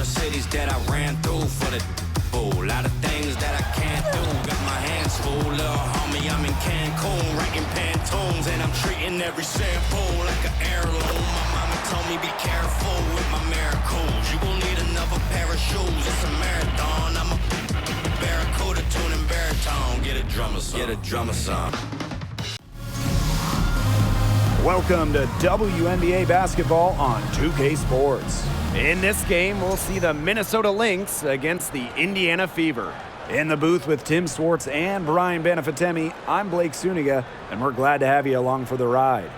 cities that I ran through for the a lot of things that I can't do. Got my hands full, little homie. I'm in Cancun, writing Pantones, and I'm treating every sample like an heirloom. My mama told me be careful with my miracles. You gon' need another pair of shoes. It's a marathon. I'm a barracuda tuning baritone. Get a drummer song. Get a drummer song. Welcome to WNBA basketball on 2K Sports. In this game, we'll see the Minnesota Lynx against the Indiana Fever. In the booth with Tim Swartz and Brian Benefatemi, I'm Blake Suniga, and we're glad to have you along for the ride.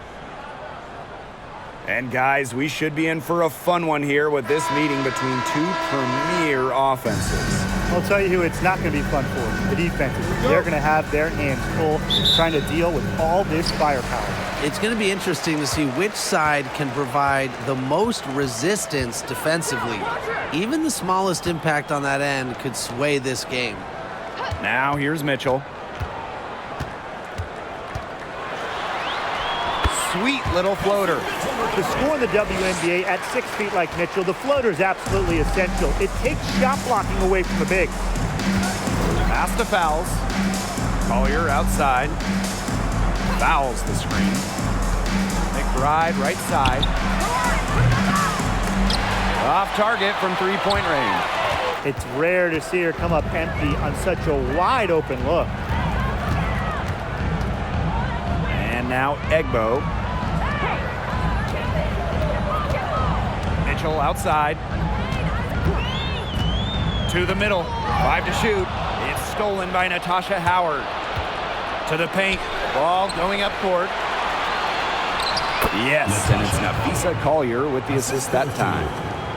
And guys, we should be in for a fun one here with this meeting between two premier offenses. I'll tell you who it's not going to be fun for, the defenses. They're going to have their hands full trying to deal with all this firepower. It's going to be interesting to see which side can provide the most resistance defensively. Even the smallest impact on that end could sway this game. Now here's Mitchell. Sweet little floater. To score in the WNBA at 6 feet like Mitchell, the floater is absolutely essential. It takes shot blocking away from the big. Pass to Fowles. Collier outside. Fouls the screen. McBride right side. Off target from three-point range. It's rare to see her come up empty on such a wide open look. And now Egbo. Mitchell outside. To the middle. 5 to shoot. It's stolen by Natasha Howard. To the paint. Ball going up court. Yes, and it's Nafisa Collier with the assist that time.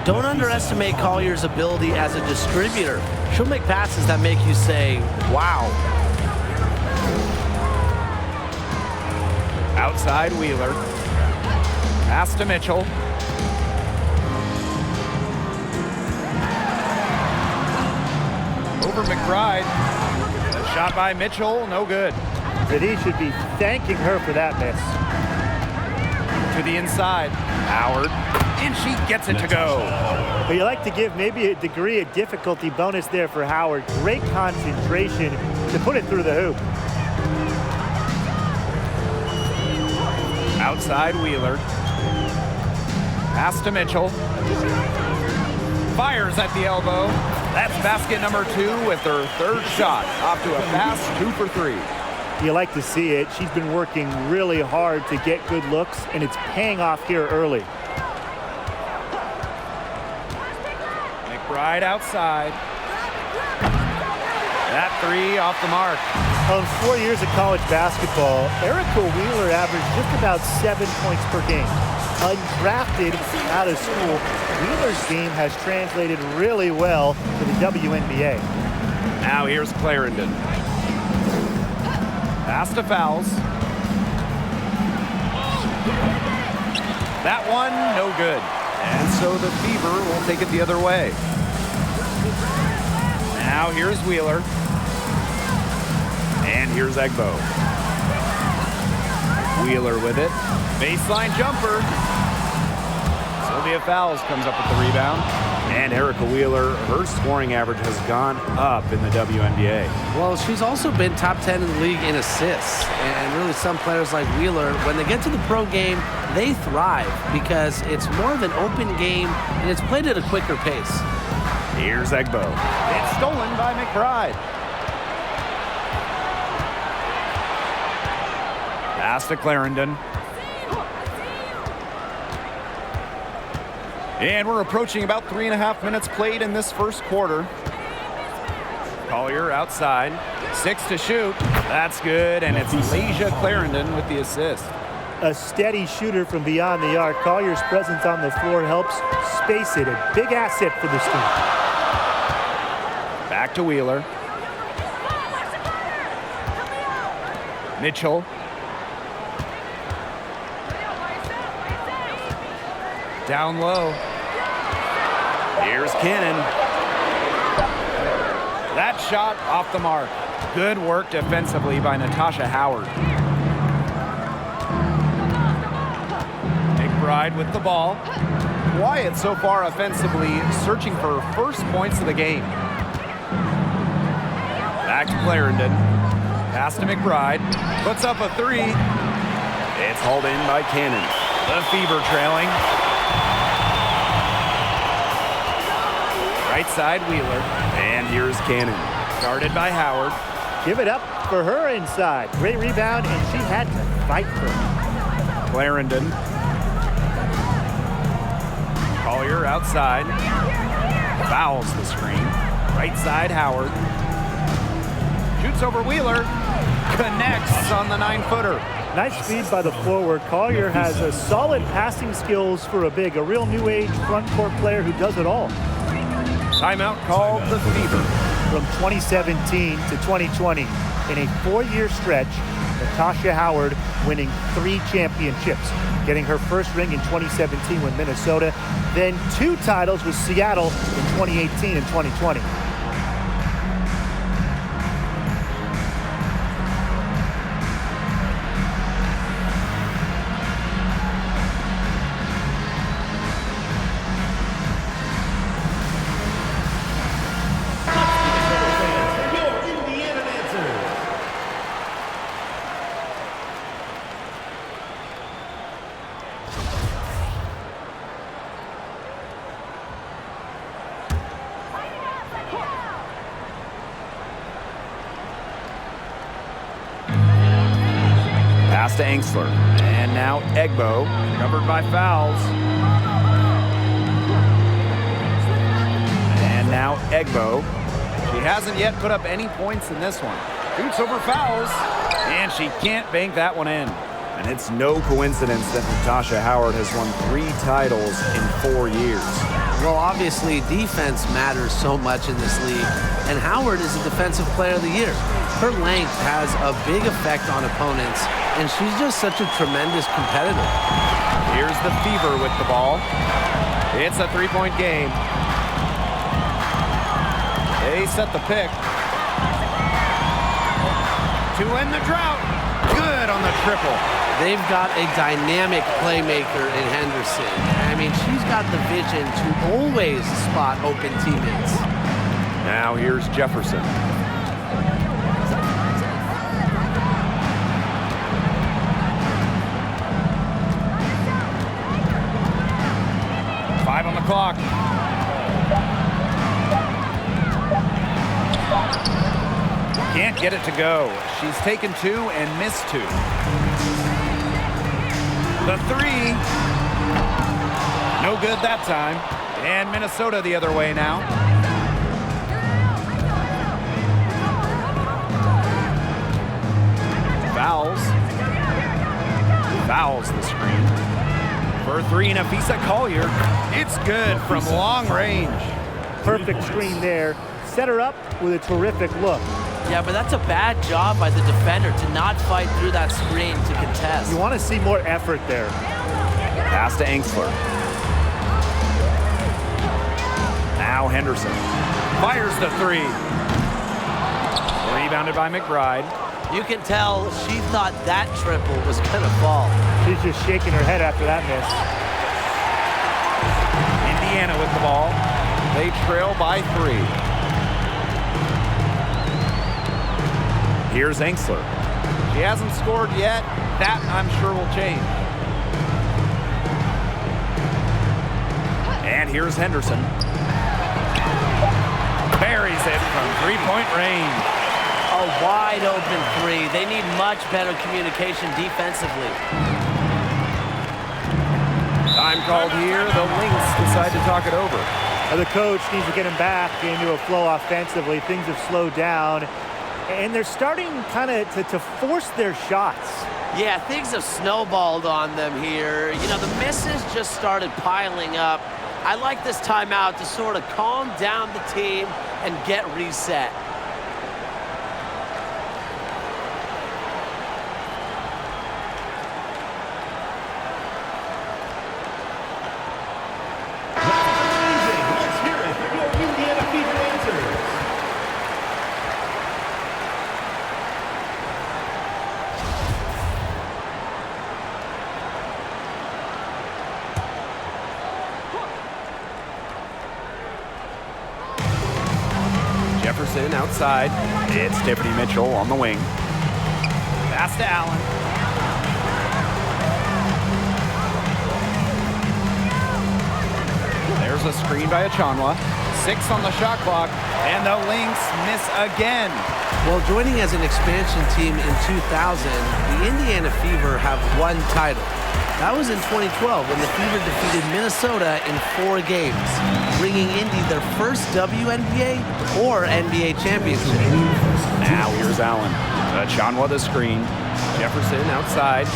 Don't underestimate Collier's ability as a distributor. She'll make passes that make you say, wow. Outside Wheeler. Pass to Mitchell. Over McBride. A shot by Mitchell, no good. He should be thanking her for that miss. To the inside. Howard. And she gets it to go. But you like to give maybe a degree of difficulty bonus there for Howard. Great concentration to put it through the hoop. Outside Wheeler. Pass to Mitchell. Fires at the elbow. That's basket number 2 with her third shot. Off to a fast 2 for 3. You like to see it. She's been working really hard to get good looks, and it's paying off here early. McBride outside. That 3 off the mark. In 4 years of college basketball, Erica Wheeler averaged just about 7 points per game. Undrafted out of school, Wheeler's game has translated really well to the WNBA. Now here's Clarendon. Pass to Fowles. That one, no good. And so the Fever will take it the other way. Now here's Wheeler. And here's Egbo. Wheeler with it. Baseline jumper. Sylvia Fowles comes up with the rebound. And Erica Wheeler, her scoring average has gone up in the WNBA. Well, she's also been top 10 in the league in assists. And really some players like Wheeler, when they get to the pro game, they thrive because it's more of an open game and it's played at a quicker pace. Here's Egbo. It's stolen by McBride. Pass to Clarendon. And we're approaching about 3.5 minutes played in this first quarter. Collier outside. 6 to shoot. That's good, and it's Lasia Clarendon with the assist. A steady shooter from beyond the arc. Collier's presence on the floor helps space it. A big asset for this team. Back to Wheeler. Mitchell. Down low. Here's Cannon. That shot off the mark. Good work defensively by Natasha Howard. McBride with the ball. quiet so far offensively, searching for first points of the game. Back to Clarendon. Pass to McBride. Puts up a three. It's hauled in by Cannon. The Fever trailing. Right side, Wheeler. And here's Cannon. Guarded by Howard. Give it up for her inside. Great rebound, and she had to fight for it. Clarendon. Collier outside. Fouls the screen. Right side, Howard. Shoots over Wheeler. Connects on the 9-footer. Nice speed by the forward. Collier has a solid passing skills for a big, a real new age front court player who does it all. Timeout called the Fever. From 2017 to 2020, in a 4-year stretch, Natasha Howard winning 3 championships, getting her first ring in 2017 with Minnesota, then 2 titles with Seattle in 2018 and 2020. Pass to Angsler. And now Egbo, covered by fouls. And now Egbo. She hasn't yet put up any points in this one. Shoots over fouls, and she can't bank that one in. And it's no coincidence that Natasha Howard has won 3 titles in 4 years. Well, obviously, defense matters so much in this league, and Howard is a Defensive Player of the Year. Her length has a big effect on opponents, and she's just such a tremendous competitor. Here's the Fever with the ball. It's a 3-point game. They set the pick. To end the drought. Good on the triple. They've got a dynamic playmaker in Henderson. I mean, she's got the vision to always spot open teammates. Now here's Jefferson. Five on the clock. Can't get it to go. She's taken 2 and missed 2. The 3. No good that time. And Minnesota the other way now. Fouls the screen. For 3, Nafisa Collier. It's good from long range. Perfect screen there. Set her up with a terrific look. Yeah, but that's a bad job by the defender to not fight through that screen to contest. You want to see more effort there. Pass to Angsler. Now Henderson. Fires the 3. Rebounded by McBride. You can tell she thought that triple was going to fall. She's just shaking her head after that miss. Indiana with the ball. They trail by 3. Here's Angsler. She hasn't scored yet. That, I'm sure, will change. And here's Henderson. Buries it from 3-point range. A wide open 3. They need much better communication defensively. Time called here. The Lynx decide to talk it over. The coach needs to get him back into a flow offensively. Things have slowed down. And they're starting kind of to force their shots. Yeah, things have snowballed on them here. You know, the misses just started piling up. I like this timeout to sort of calm down the team and get reset. Let's hear it for your Indiana Fever answers. Jefferson outside. It's Tiffany Mitchell on the wing. Pass to Allen. There's a screen by Achanwa. 6 on the shot clock, and the Lynx miss again. Well, joining as an expansion team in 2000, the Indiana Fever have one title. That was in 2012 when the Fever defeated Minnesota in 4 games, bringing Indy their first WNBA or NBA championship. Now here's Allen. Achanwa the screen. Jefferson outside.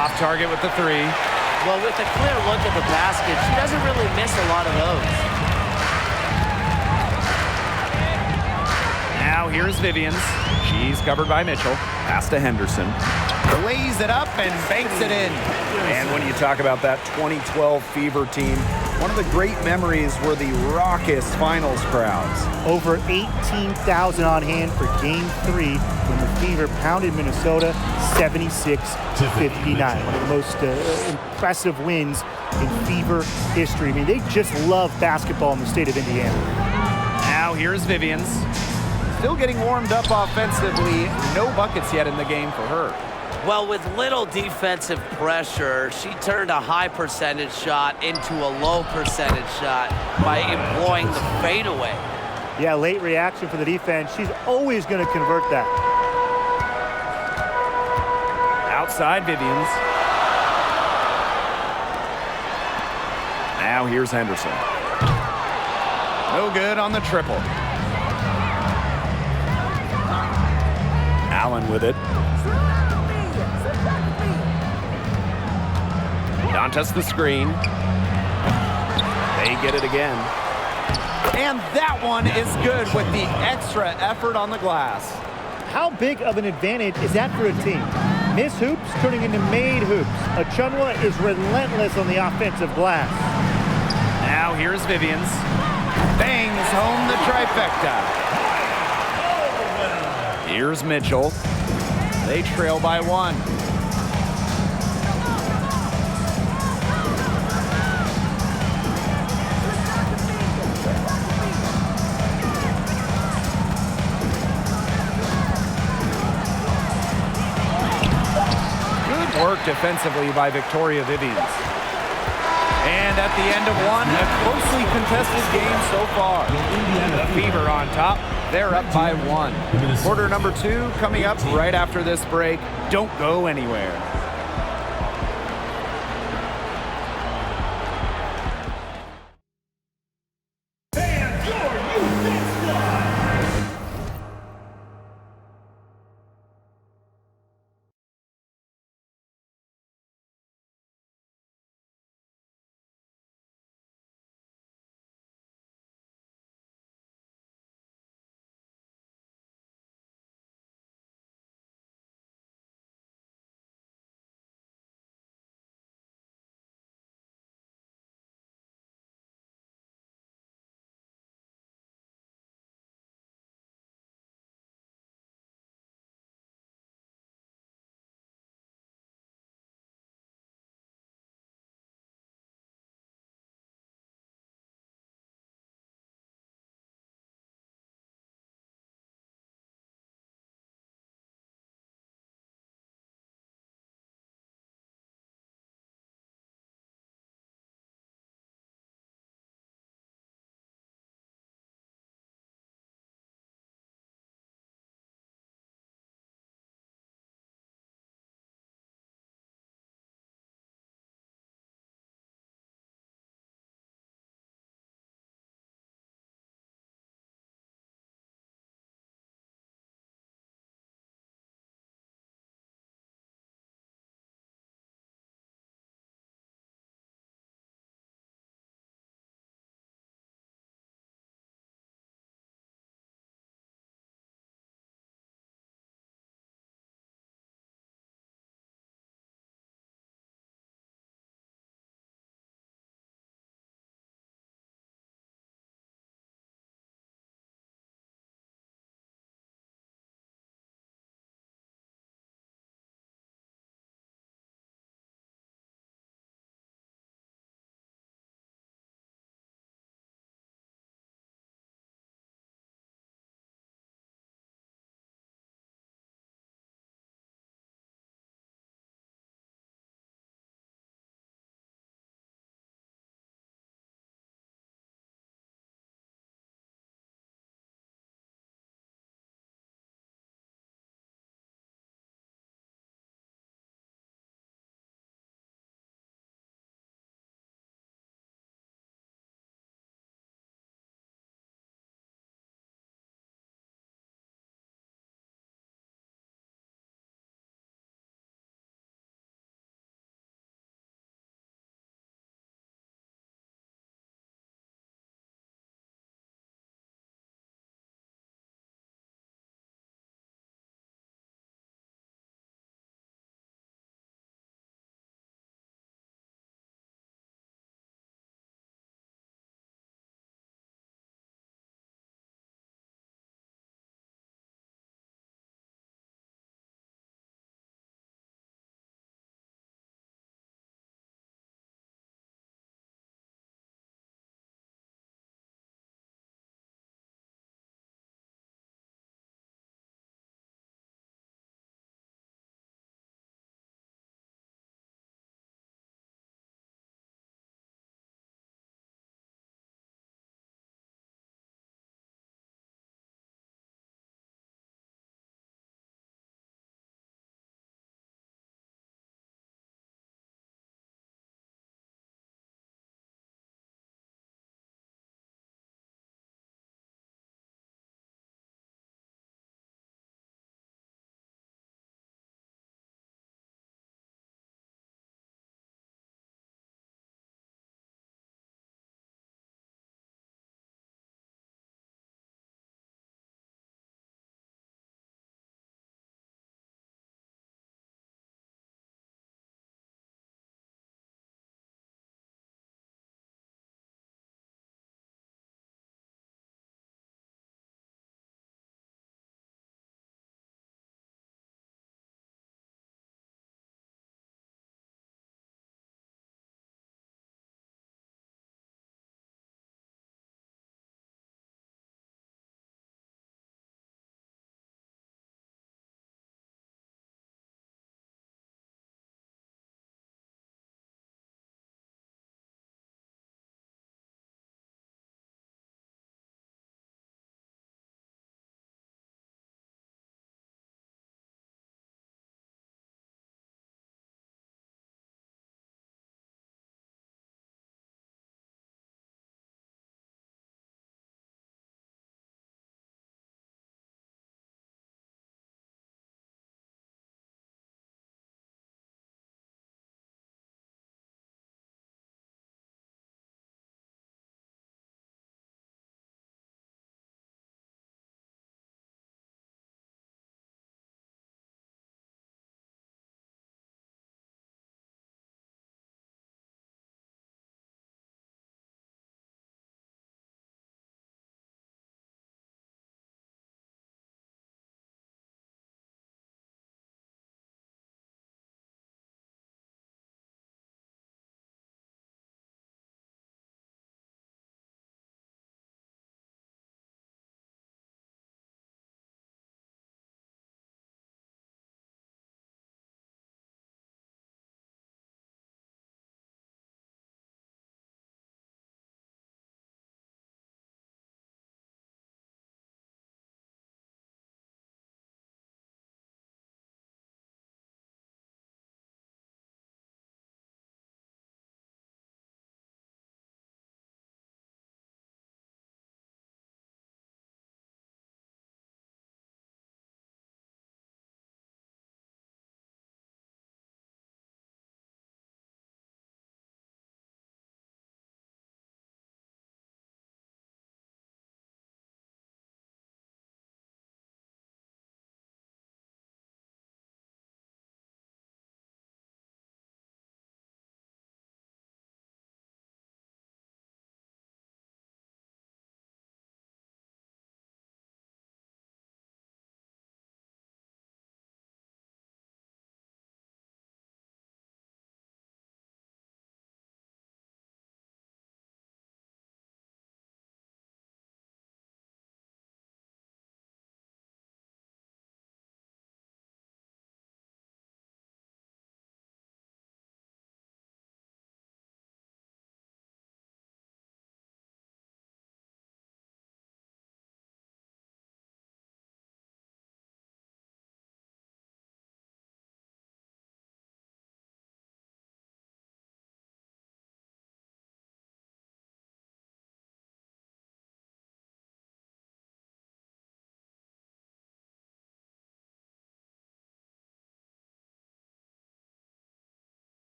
Off target with the 3. Well, with a clear look at the basket, she doesn't really miss a lot of those. Now here's Vivians. She's covered by Mitchell. Pass to Henderson. Lays it up and banks it in. And when you talk about that 2012 Fever team, one of the great memories were the raucous finals crowds. Over 18,000 on hand for Game 3 when the Fever pounded Minnesota 76-59. One of the most impressive wins in Fever history. I mean, they just love basketball in the state of Indiana. Now here's Vivians. Still getting warmed up offensively. No buckets yet in the game for her. Well, with little defensive pressure, she turned a high percentage shot into a low percentage shot by employing the fadeaway. Yeah, late reaction for the defense. She's always going to convert that. Outside Vivians. Now here's Henderson. No good on the triple. Allen with it. Dantas the screen. They get it again. And that one is good with the extra effort on the glass. How big of an advantage is that for a team? Miss hoops turning into made hoops. Achanwa is relentless on the offensive glass. Now here's Vivians. Bangs home the trifecta. Here's Mitchell. They trail by 1. Work defensively by Victoria Vivians. And at the end of 1, a closely contested game so far. The Fever on top. They're up by 1. Quarter number 2 coming up right after this break. Don't go anywhere.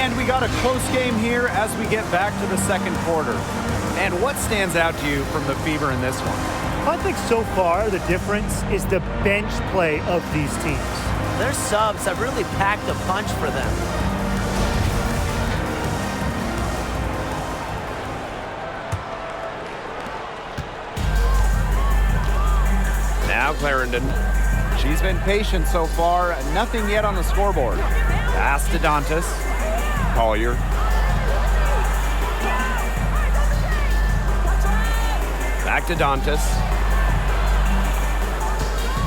And we got a close game here as we get back to the second quarter. And what stands out to you from the Fever in this one? I think so far the difference is the bench play of these teams. Their subs have really packed a punch for them. Now Clarendon. She's been patient so far. Nothing yet on the scoreboard. Pass to Dantas. Collier. Back to Dantas.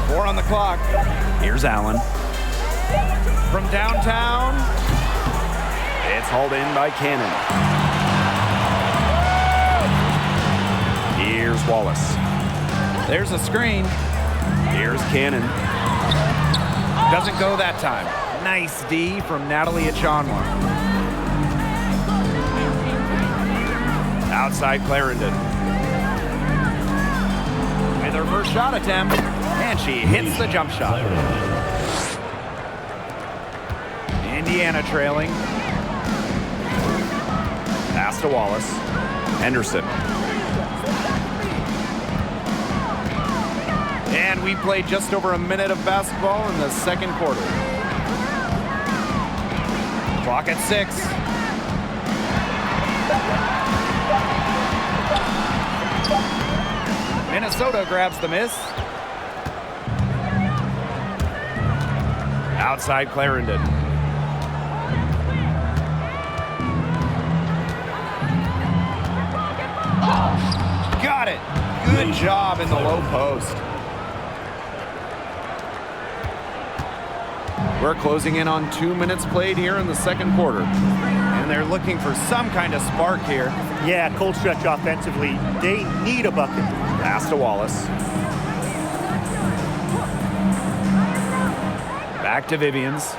4 on the clock. Here's Allen. From downtown. It's hauled in by Cannon. Here's Wallace. There's a screen. Here's Cannon. Doesn't go that time. Nice D from Natalie Achanwa. Outside Clarendon. With her first shot attempt, and she hits the jump shot. Indiana trailing. Pass to Wallace. Henderson. And we played just over a minute of basketball in the second quarter. Clock at 6. Minnesota grabs the miss. Outside Clarendon. Got it. Good job in the low post. We're closing in on 2 minutes played here in the second quarter. And they're looking for some kind of spark here. Yeah, cold stretch offensively. They need a bucket. Pass to Wallace. Back to Vivians.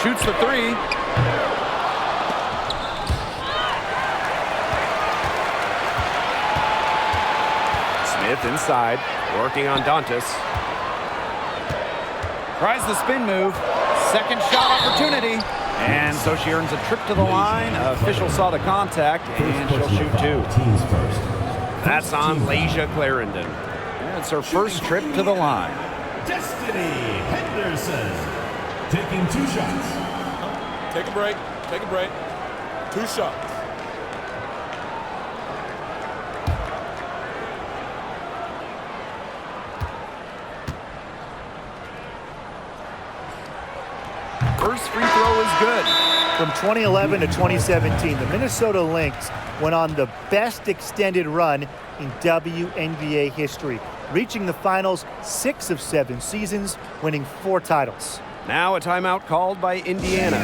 Shoots the 3. Smith inside, working on Dantas. Tries the spin move. Second shot opportunity. And so she earns a trip to the line. Official saw the contact, and she'll shoot 2. That's on Lasia Clarendon. And it's her first trip to the line. Destiny Henderson taking 2 shots. Take a break. Take a break. 2 shots. First free throw is good. From 2011 to 2017, the Minnesota Lynx went on the best extended run in WNBA history, reaching the finals 6 of 7 seasons, winning 4 titles. Now a timeout called by Indiana.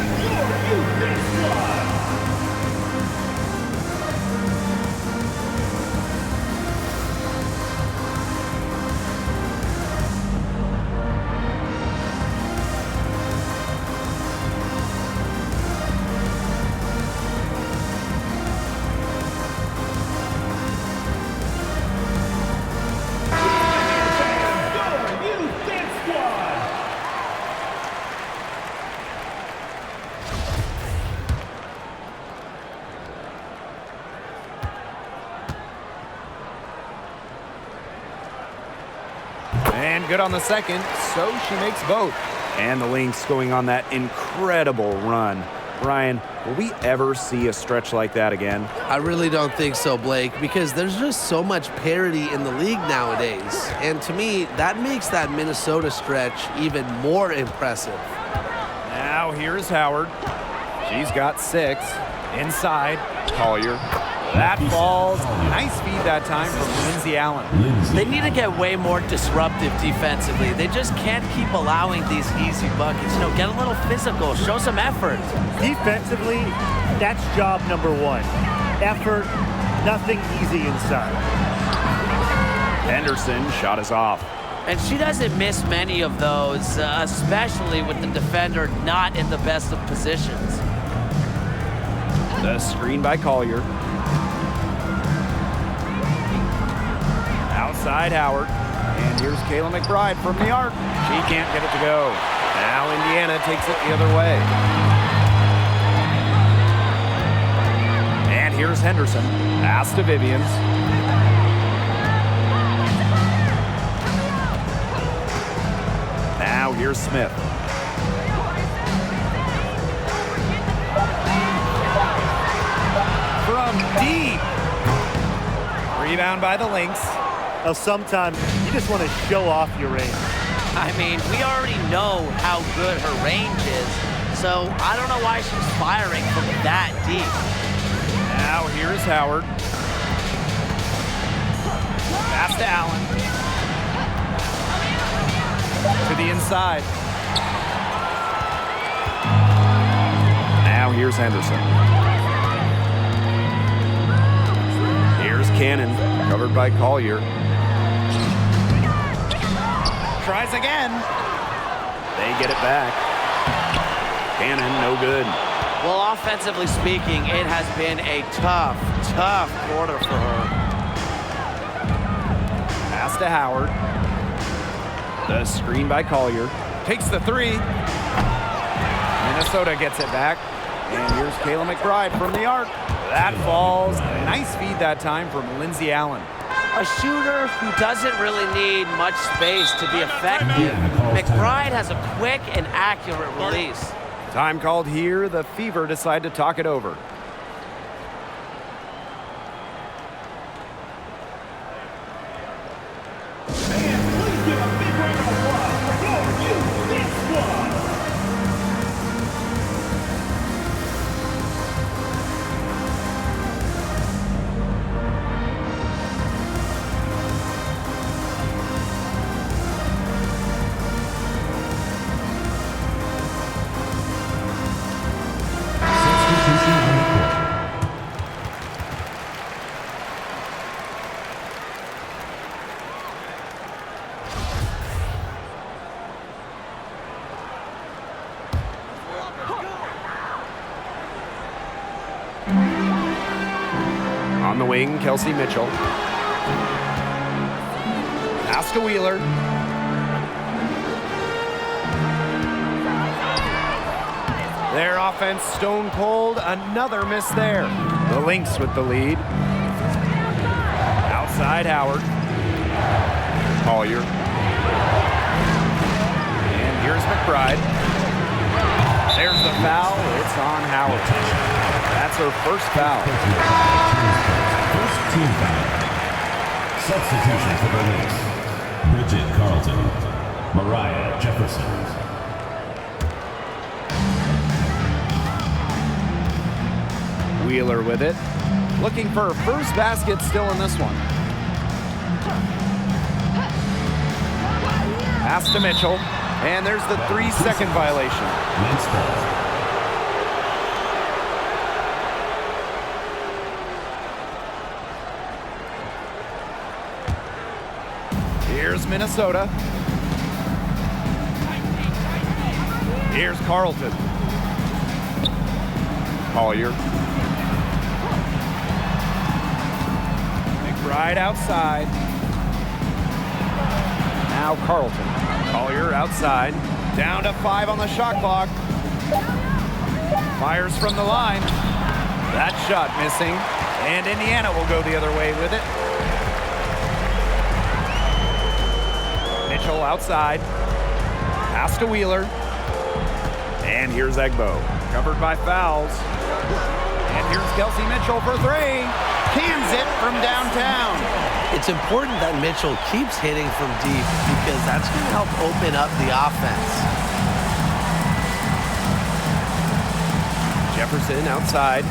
And good on the second, so she makes both. And the Lynx going on that incredible run. Brian, will we ever see a stretch like that again? I really don't think so, Blake, because there's just so much parity in the league nowadays. And to me, that makes that Minnesota stretch even more impressive. Now here's Howard. She's got 6. Inside, Collier. That falls. Nice feed that time from Lindsay Allen. They need to get way more disruptive defensively. They just can't keep allowing these easy buckets. You know, get a little physical, show some effort. Defensively, that's job number 1. Effort, nothing easy inside. Henderson shot is off. And she doesn't miss many of those, especially with the defender not in the best of positions. The screen by Collier. Outside Howard. And here's Kayla McBride from the arc. She can't get it to go. Now Indiana takes it the other way. And here's Henderson. Pass to Vivians. Now here's Smith. From deep. Rebound by the Lynx. Now, sometimes you just want to show off your range. I mean, we already know how good her range is, so I don't know why she's firing from that deep. Now here's Howard. Pass to Allen. To the inside. Now here's Henderson. Here's Cannon, covered by Collier. Tries again. They get it back. Cannon, no good. Well, offensively speaking, it has been a tough quarter for her. Pass to Howard. The screen by Collier. Takes the three. Minnesota gets it back. And here's Kayla McBride from the arc. That falls. Nice feed that time from Lindsey Allen. A shooter who doesn't really need much space to be effective. McBride has a quick and accurate release. Time called here. The Fever decide to talk it over. Fans, please give a big round of applause for your Lynx squad. On the wing, Kelsey Mitchell. Pass to Wheeler. Their offense stone cold. Another miss there. The Lynx with the lead. Outside Howard. Collier. And here's McBride. There's the foul. It's on Howard. That's her first foul. First team foul. Substitution for the Lynx. Bridget Carlton. Mariah Jefferson. Wheeler with it. Looking for her first basket still in this one. Pass to Mitchell. And there's the 3-second violation. Lynx ball. Here's Minnesota. Here's Carlton. Collier. McBride outside. Now Carlton. Collier outside. Down to 5 on the shot clock. Fires from the line. That shot missing. And Indiana will go the other way with it. Mitchell outside. Pass to Wheeler. And here's Egbo. Covered by fouls. And here's Kelsey Mitchell for 3. Cans it from downtown. It's important that Mitchell keeps hitting from deep because that's going to help open up the offense. Jefferson outside.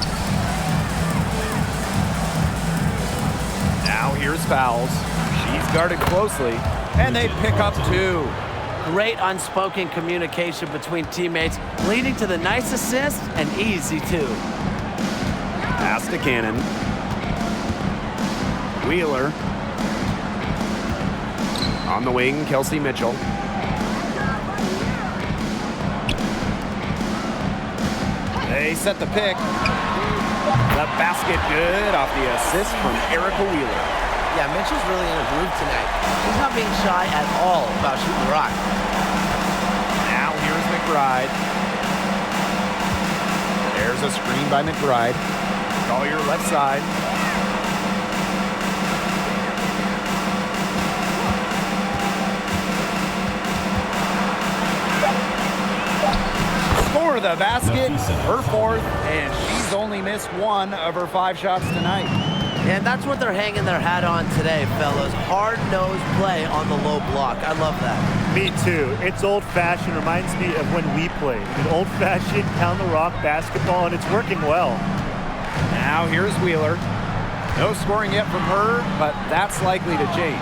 Now here's fouls. She's guarded closely. And they pick up 2. Great unspoken communication between teammates, leading to the nice assist and easy 2. Pass to Cannon. Wheeler. On the wing, Kelsey Mitchell. They set the pick. The basket good off the assist from Erica Wheeler. Yeah, Mitchell's really in a groove tonight. She's not being shy at all about shooting the rock. Now here's McBride. There's a screen by McBride. Call your left side. For the basket, her fourth, and she's only missed 1 of her 5 shots tonight. And that's what they're hanging their hat on today, fellas. Hard-nosed play on the low block. I love that. Me too. It's old-fashioned. Reminds me of when we played. An old-fashioned pound-the-rock basketball, and it's working well. Now here's Wheeler. No scoring yet from her, but that's likely to change.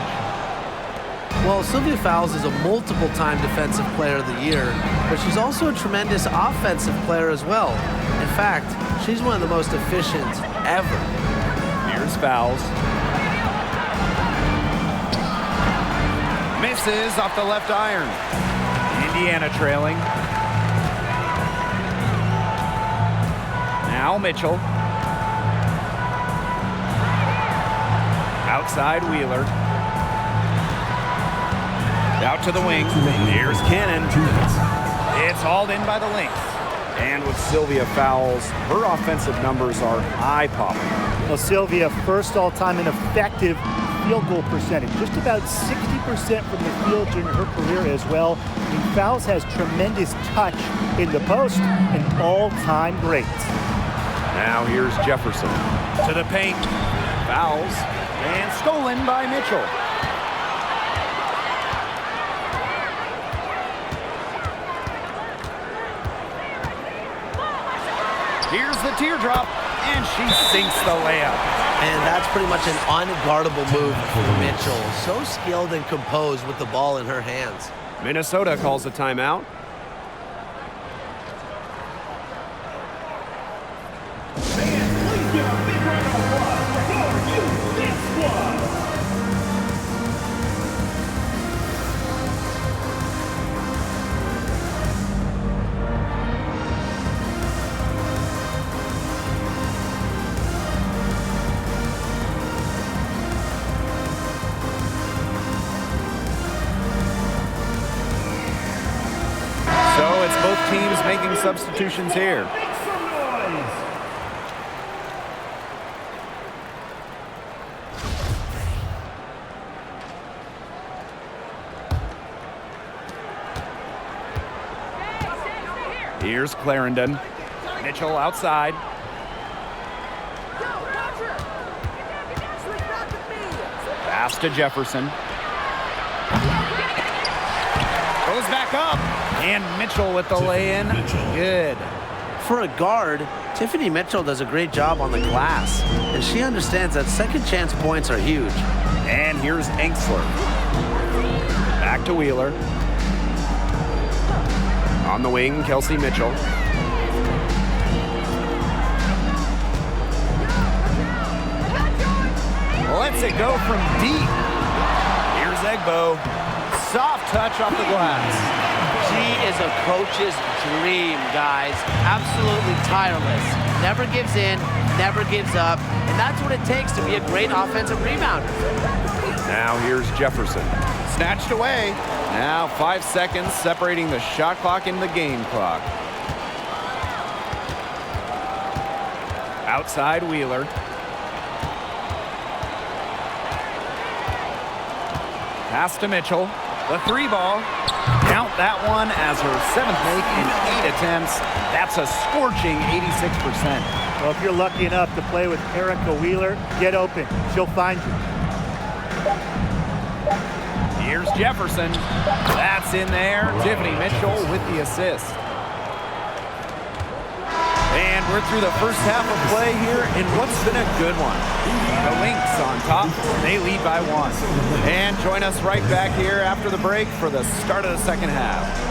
Well, Sylvia Fowles is a multiple-time Defensive Player of the Year, but she's also a tremendous offensive player as well. In fact, she's one of the most efficient ever. Here's Fowles. Misses off the left iron. Indiana trailing. Now Mitchell. Outside Wheeler. Out to the wing. Here's Cannon. It's hauled in by the Lynx. And with Sylvia Fowles, her offensive numbers are eye-popping. Well, Sylvia, first all-time in effective field goal percentage. Just about 60% from the field during her career as well. And Fowles has tremendous touch in the post, an all-time great. Now here's Jefferson. To the paint. Fowles. And stolen by Mitchell. Here's the teardrop, and she sinks the layup. And that's pretty much an unguardable move for Mitchell. So skilled and composed with the ball in her hands. Minnesota calls a timeout. Fans, please give a big round of applause for our Lynx squad. So it's both teams making substitutions here. Make some noise. Here's Clarendon. Mitchell outside. Pass to Jefferson. Goes back up. And Mitchell with the lay-in. Good. For a guard, Tiffany Mitchell does a great job on the glass, and she understands that second chance points are huge. And here's Enksler. Back to Wheeler. On the wing, Kelsey Mitchell. Lets it go from deep. Here's Egbo. Soft touch off the glass. She is a coach's dream, guys. Absolutely tireless. Never gives in, never gives up. And that's what it takes to be a great offensive rebounder. Now here's Jefferson. Snatched away. Now 5 seconds separating the shot clock and the game clock. Outside Wheeler. Pass to Mitchell. The 3-ball. Count that one as her 7th make in 8 attempts. That's a scorching 86%. Well, if you're lucky enough to play with Erica Wheeler, get open. She'll find you. Here's Jefferson. That's in there. Tiffany Mitchell with the assist. And we're through the first half of play here in what's been a good one. The Lynx on top. They lead by 1. And join us right back here after the break for the start of the second half.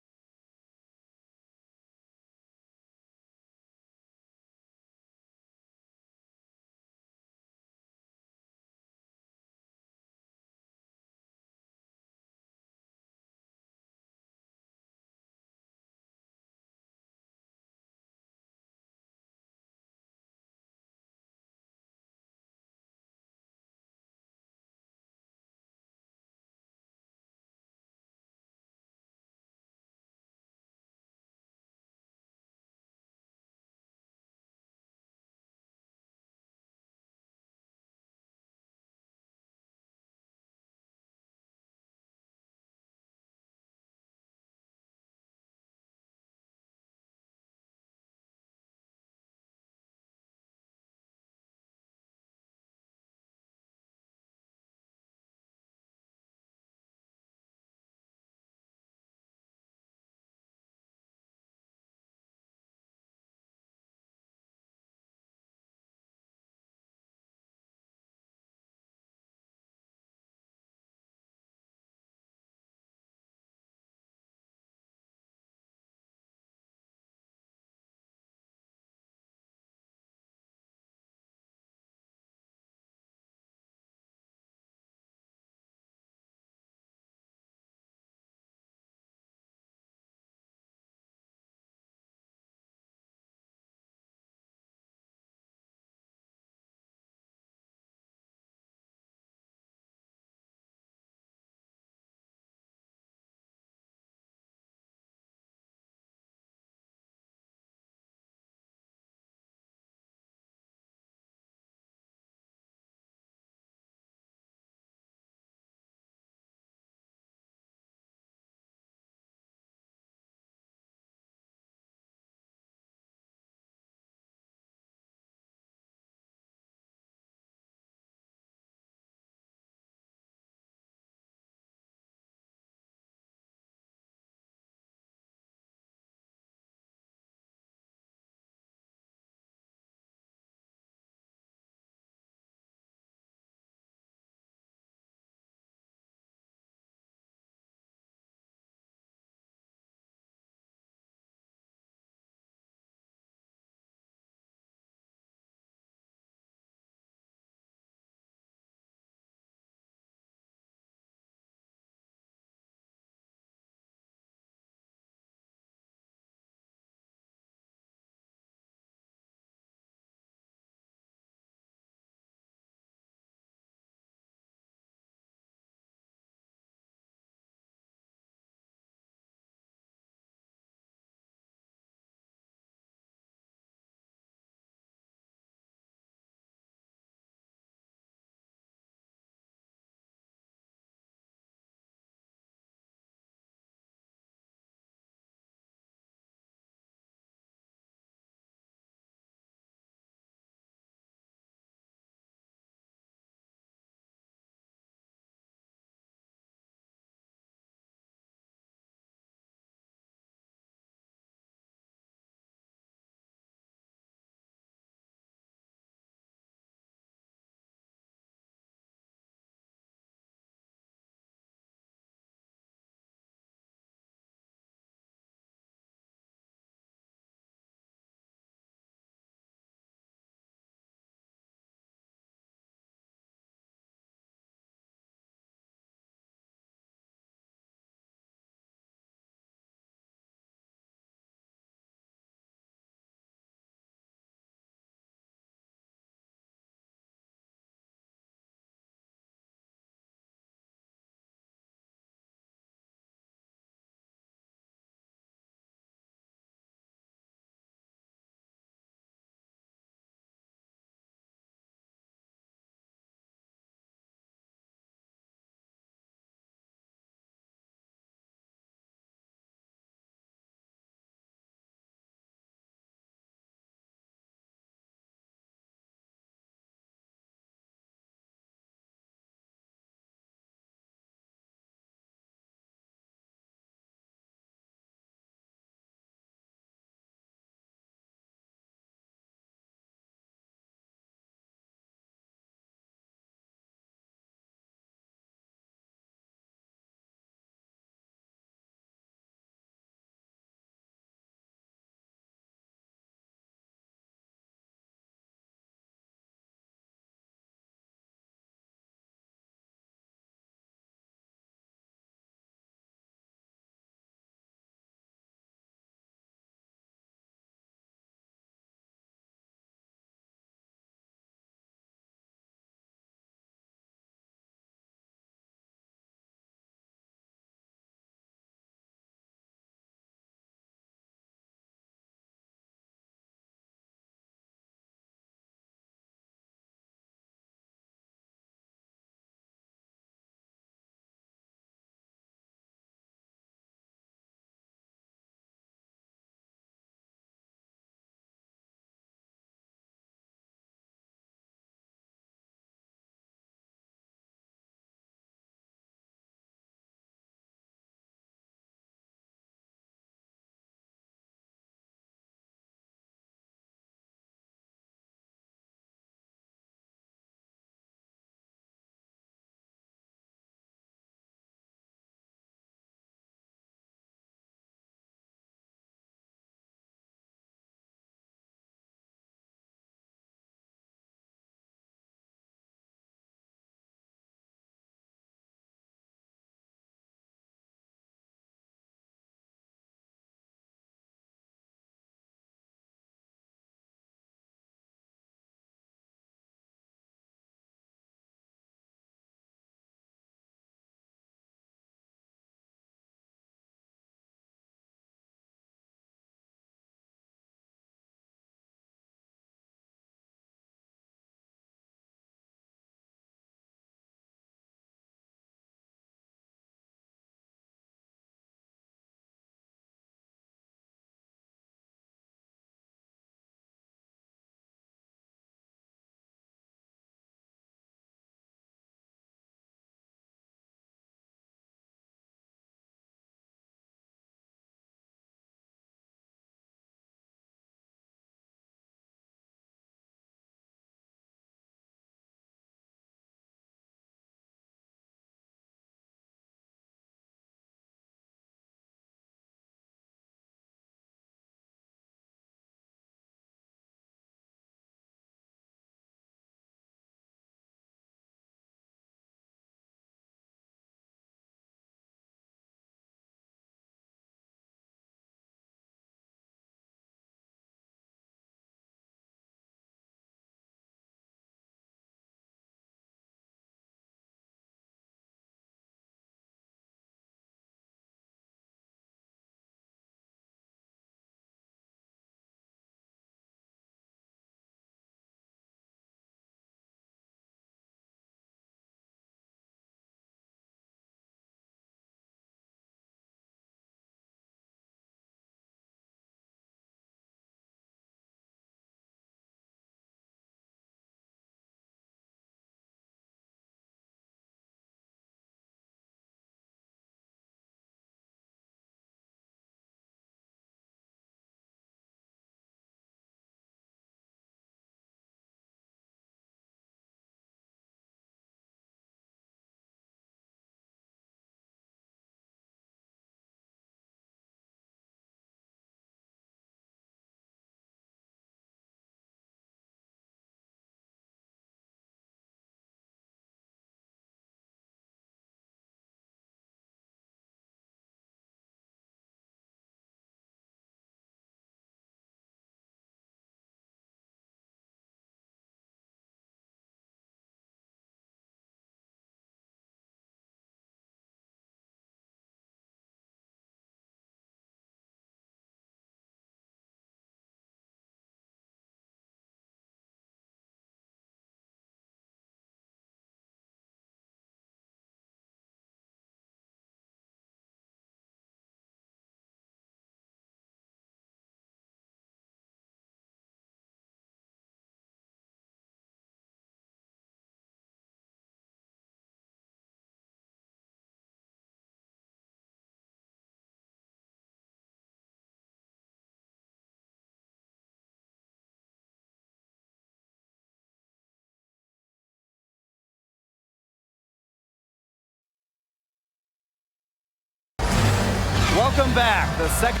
Welcome back. The second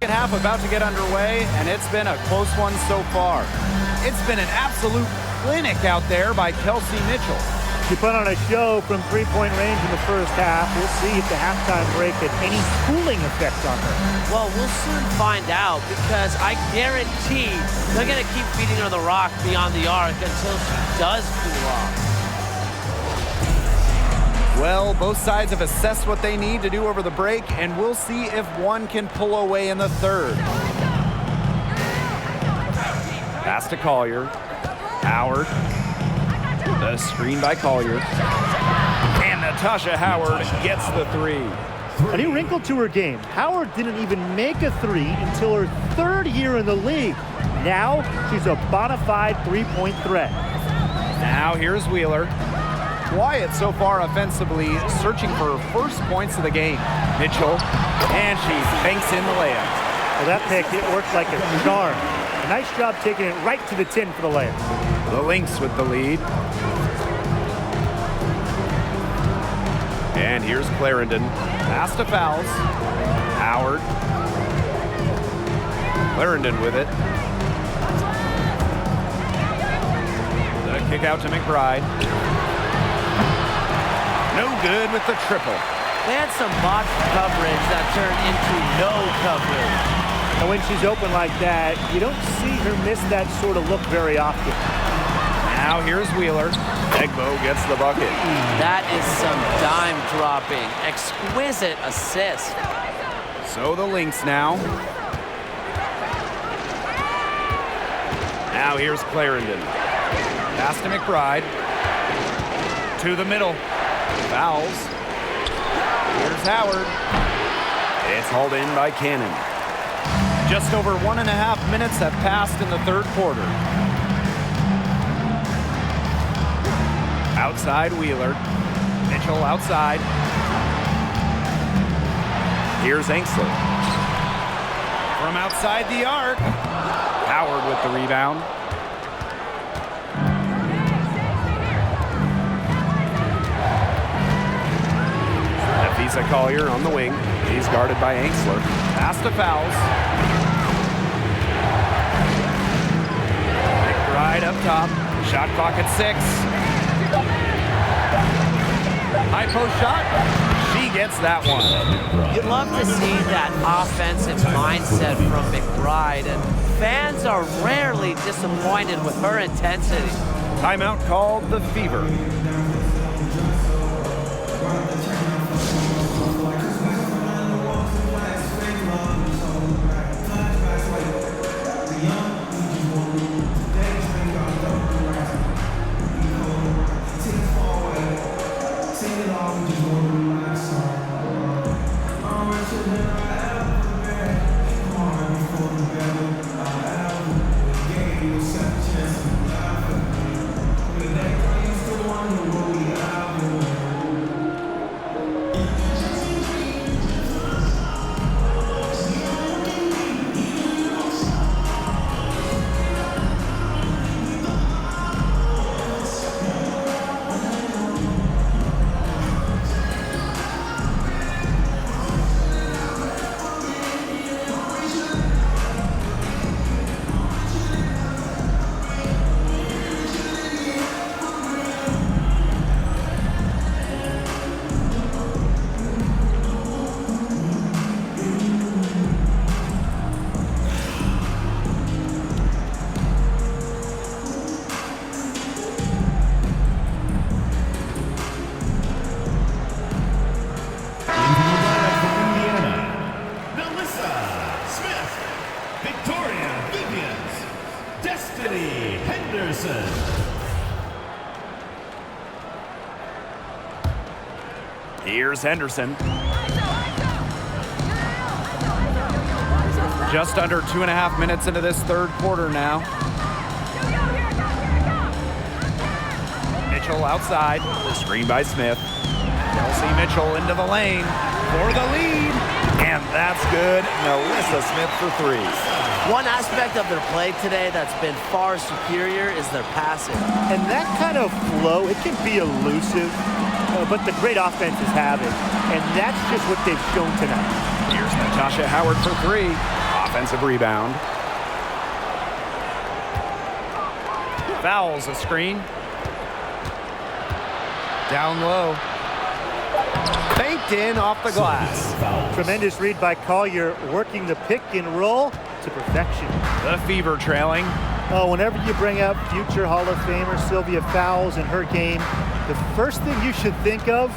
half about to get underway, and it's been a close one so far. It's been an absolute clinic out there by Kelsey Mitchell. She put on a show from three-point range in the first half. We'll see if the halftime break had any cooling effect on her. Well, we'll soon find out, because I guarantee they're going to keep feeding her the rock beyond the arc until she does cool off. Well, both sides have assessed what they need to do over the break, and we'll see if one can pull away in the third. Pass to Collier. Howard. The screen by Collier. And Natasha Howard gets the three. A new wrinkle to her game. Howard didn't even make a three until her third year in the league. Now she's a bona fide three-point threat. Now here's Wheeler. Quiet so far offensively, searching for her first points of the game. Mitchell, and she banks in the layup. Well, that pick, it worked like a charm. A nice job taking it right to the tin for the layup. The Lynx with the lead. And here's Clarendon. Pass to Fowles. Howard. Clarendon with it. The kick out to McBride. No good with the triple. They had some botched coverage that turned into no coverage. And when she's open like that, you don't see her miss that sort of look very often. Now here's Wheeler. Egbo gets the bucket. That is some dime dropping. Exquisite assist. So the Lynx now. Now here's Clarendon. Pass to McBride. To the middle. Fouls. Here's Howard. It's hauled in by Cannon. Just over 1.5 minutes have passed in the third quarter. Outside Wheeler. Mitchell outside. Here's Angsler. From outside the arc. Howard with the rebound. Nafisa Collier on the wing. He's guarded by Angsler. Pass to Fouls. McBride up top. Shot clock at 6. High post shot. She gets that one. You'd love to see that offensive mindset from McBride, and fans are rarely disappointed with her intensity. Timeout called the Fever. Here's Henderson. Just under 2.5 minutes into this third quarter now. Mitchell outside. The screen by Smith. Kelsey Mitchell into the lane for the lead. And that's good. Melissa Smith for 3. One aspect of their play today that's been far superior is their passing. And that kind of flow, it can be elusive. but the great offenses have it, and that's just what they've shown tonight. Here's Natasha Howard for three. Offensive rebound. Fouls a screen. Down low. Banked in off the glass. Tremendous read by Collier, working the pick and roll to perfection. The Fever trailing. Oh, whenever you bring up future Hall of Famer Sylvia Fowles in her game, the first thing you should think of,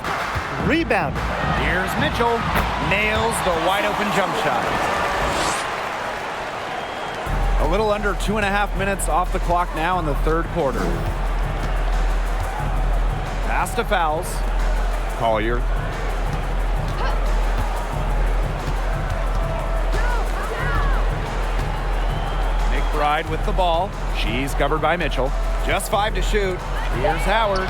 rebounding. Here's Mitchell. Nails the wide open jump shot. A little under 2.5 minutes off the clock now in the third quarter. Pass to Fowles. Collier. McBride with the ball. She's covered by Mitchell. Just 5 to shoot. Here's Howard.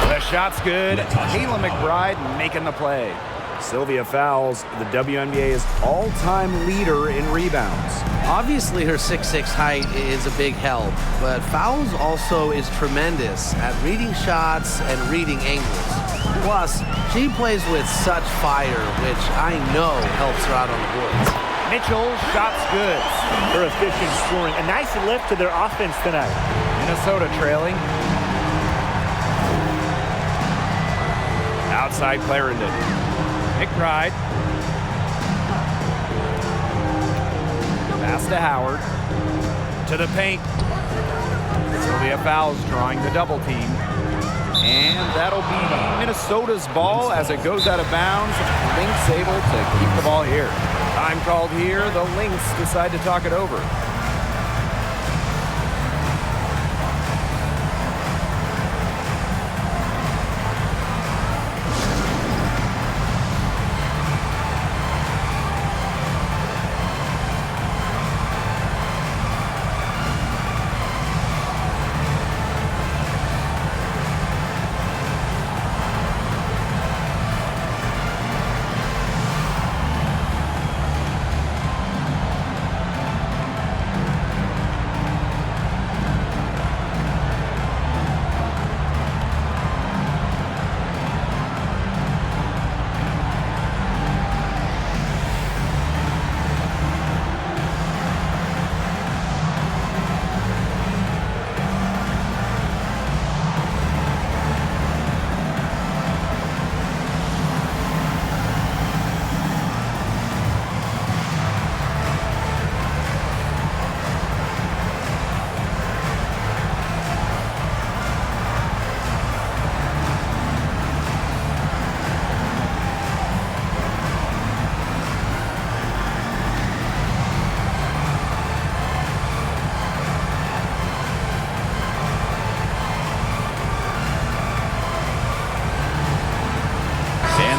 The shot's good. Kayla McBride making the play. Sylvia Fowles, the WNBA's all-time leader in rebounds. Obviously, her 6'6" height is a big help, but Fowles also is tremendous at reading shots and reading angles. Plus, she plays with such fire, which I know helps her out on the boards. Mitchell, shot's good. Her efficient scoring. A nice lift to their offense tonight. Minnesota trailing. Outside Clarendon. McBride. Pass to Howard. To the paint. Sylvia Fowles drawing the double team. And that'll be Minnesota's ball as it goes out of bounds. Lynx able to keep the ball here. Time called here. The Lynx decide to talk it over.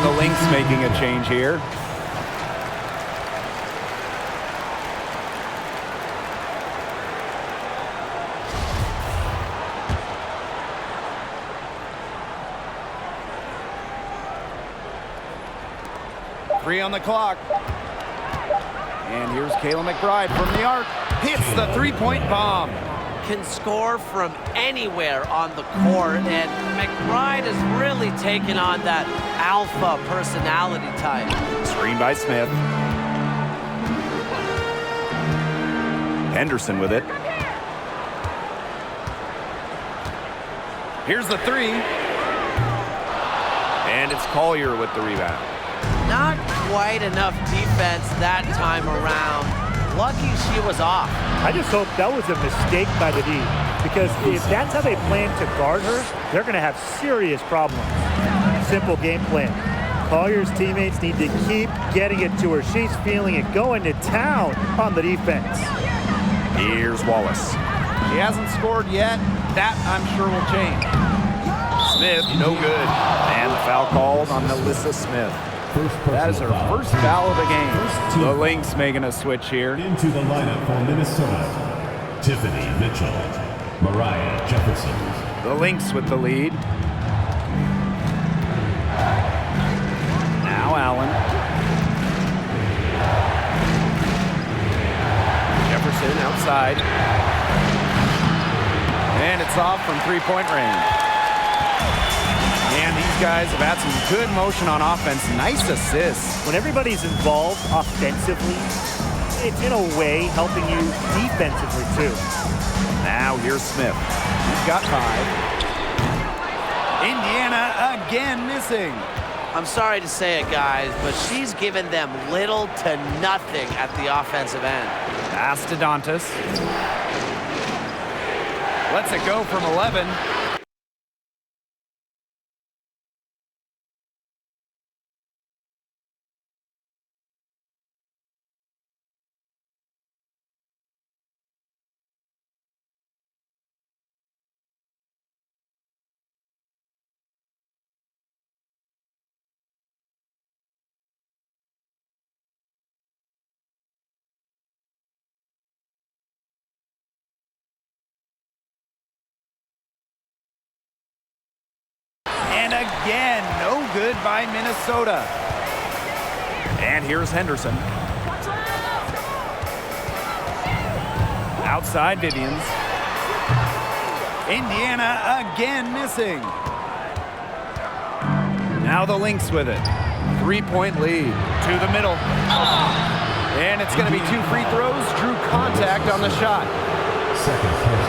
The Lynx making a change here. Three on the clock. And here's Kayla McBride from the arc. Hits the three-point bomb. Can score from anywhere on the court, and McBride has really taken on that alpha personality type. Screen by Smith. Henderson with it. Here's the three. And it's Collier with the rebound. Not quite enough defense that time around. Lucky she was off. I just hope that was a mistake by the D, because if that's how they plan to guard her, they're going to have serious problems. Simple game plan. Collier's teammates need to keep getting it to her. She's feeling it, going to town on the defense. Here's Wallace. She hasn't scored yet. That, I'm sure, will change. Smith, no good. And the foul called on Melissa Smith. That is her first foul of the game. The Lynx making a switch here. Into the lineup for Minnesota, Tiffany Mitchell, Mariah Jefferson. The Lynx with the lead. Now Allen. Jefferson outside. And it's off from three-point range. And he's guys have had some good motion on offense. Nice assists. When everybody's involved offensively, it's in a way helping you defensively too. Now here's Smith. He's got 5. Indiana again missing. I'm sorry to say it, guys, but she's given them little to nothing at the offensive end. Pass to Dantas. Lets it go from 11. And again, no good by Minnesota. And here's Henderson. Outside Vivians. Indiana again missing. Now the Lynx with it. 3-point lead to the middle. And it's going to be 2 free throws. Drew contact on the shot.